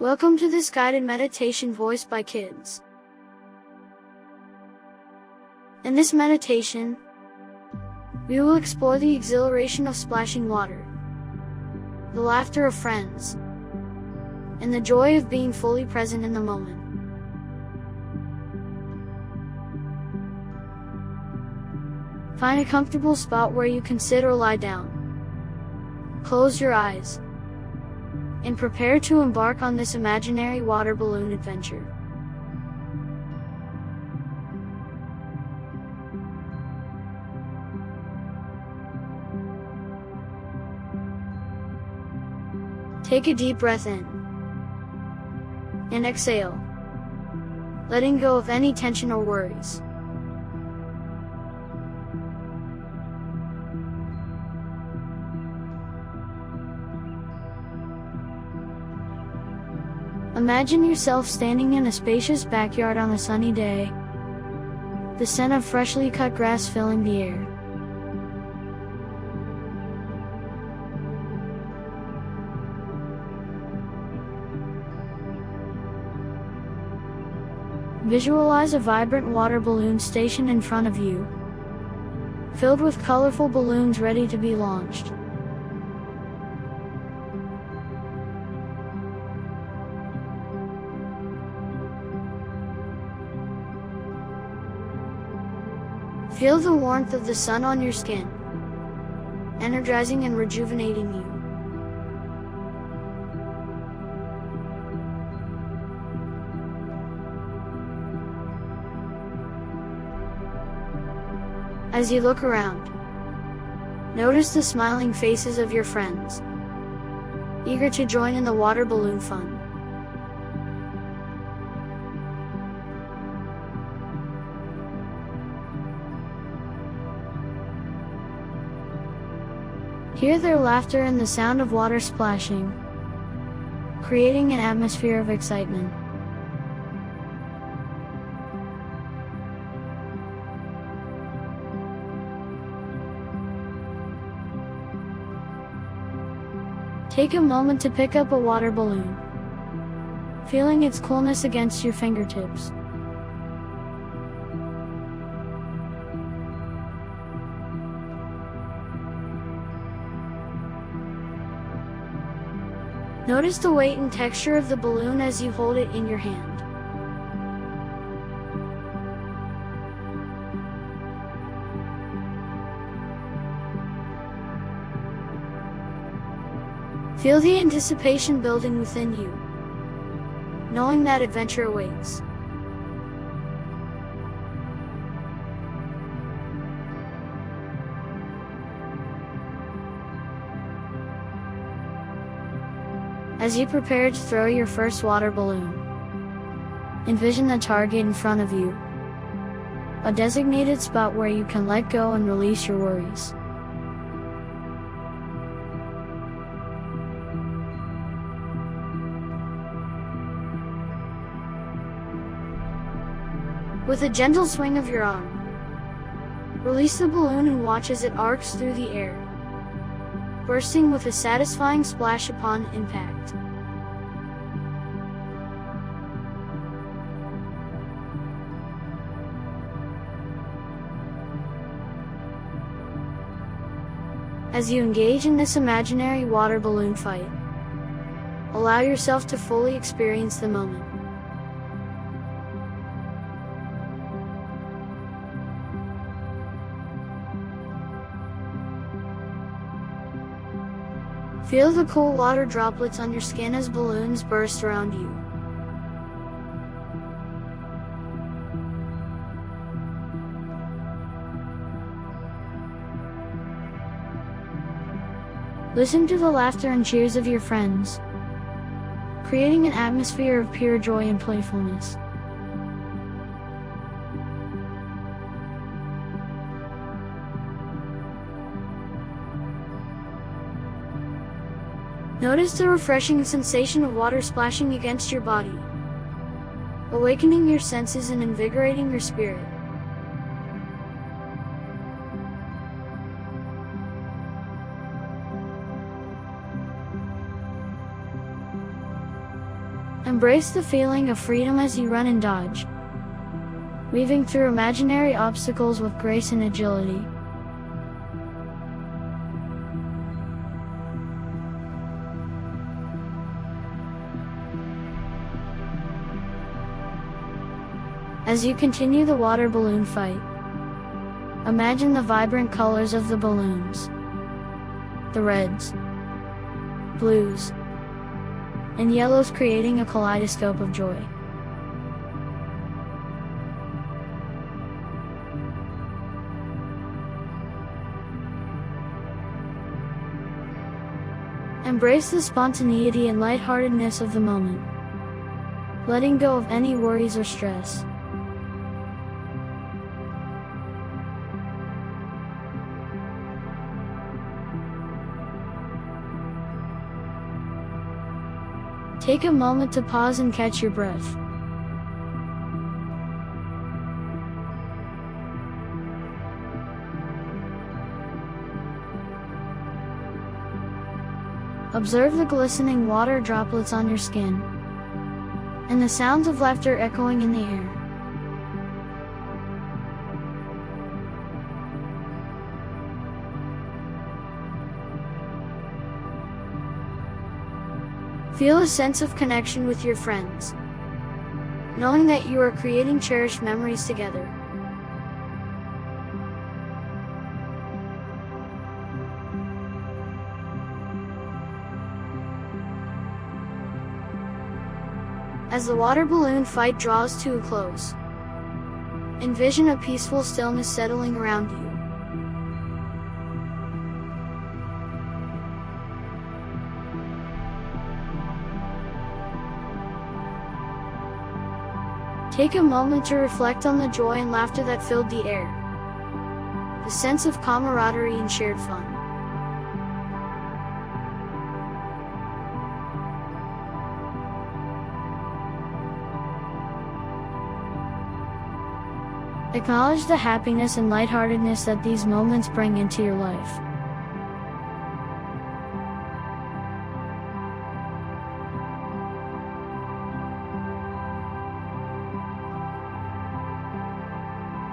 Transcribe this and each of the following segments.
Welcome to this guided meditation voiced by kids. In this meditation, we will explore the exhilaration of splashing water, the laughter of friends, and the joy of being fully present in the moment. Find a comfortable spot where you can sit or lie down. Close your eyes and prepare to embark on this imaginary water balloon adventure. Take a deep breath in and exhale, letting go of any tension or worries. Imagine yourself standing in a spacious backyard on a sunny day, the scent of freshly cut grass filling the air. Visualize a vibrant water balloon station in front of you, filled with colorful balloons ready to be launched. Feel the warmth of the sun on your skin, energizing and rejuvenating you. As you look around, notice the smiling faces of your friends, eager to join in the water balloon fun. Hear their laughter and the sound of water splashing, creating an atmosphere of excitement. Take a moment to pick up a water balloon, feeling its coolness against your fingertips. Notice the weight and texture of the balloon as you hold it in your hand. Feel the anticipation building within you, knowing that adventure awaits. As you prepare to throw your first water balloon, envision the target in front of you, a designated spot where you can let go and release your worries. With a gentle swing of your arm, release the balloon and watch as it arcs through the air, bursting with a satisfying splash upon impact. As you engage in this imaginary water balloon fight, allow yourself to fully experience the moment. Feel the cool water droplets on your skin as balloons burst around you. Listen to the laughter and cheers of your friends, creating an atmosphere of pure joy and playfulness. Notice the refreshing sensation of water splashing against your body, awakening your senses and invigorating your spirit. Embrace the feeling of freedom as you run and dodge, weaving through imaginary obstacles with grace and agility. As you continue the water balloon fight, imagine the vibrant colors of the balloons. The reds, blues, and yellows creating a kaleidoscope of joy. Embrace the spontaneity and lightheartedness of the moment, letting go of any worries or stress. Take a moment to pause and catch your breath. Observe the glistening water droplets on your skin, and the sounds of laughter echoing in the air. Feel a sense of connection with your friends, knowing that you are creating cherished memories together. As the water balloon fight draws to a close, envision a peaceful stillness settling around you. Take a moment to reflect on the joy and laughter that filled the air, the sense of camaraderie and shared fun. Acknowledge the happiness and lightheartedness that these moments bring into your life.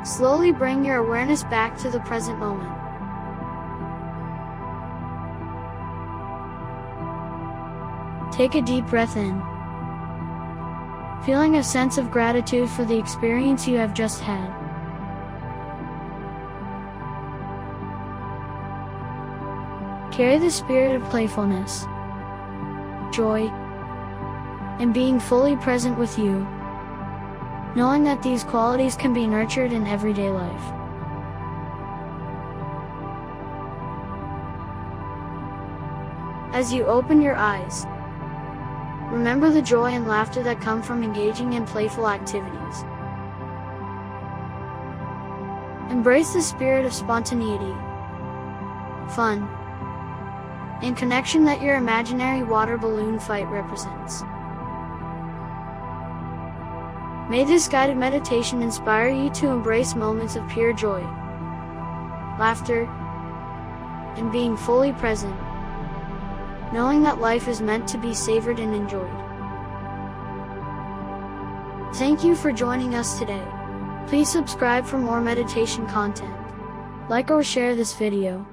Slowly bring your awareness back to the present moment. Take a deep breath in, feeling a sense of gratitude for the experience you have just had. Carry the spirit of playfulness, joy, and being fully present with you, knowing that these qualities can be nurtured in everyday life. As you open your eyes, remember the joy and laughter that come from engaging in playful activities. Embrace the spirit of spontaneity, fun, and connection that your imaginary water balloon fight represents. May this guided meditation inspire you to embrace moments of pure joy, laughter, and being fully present, knowing that life is meant to be savored and enjoyed. Thank you for joining us today. Please subscribe for more meditation content. Like or share this video.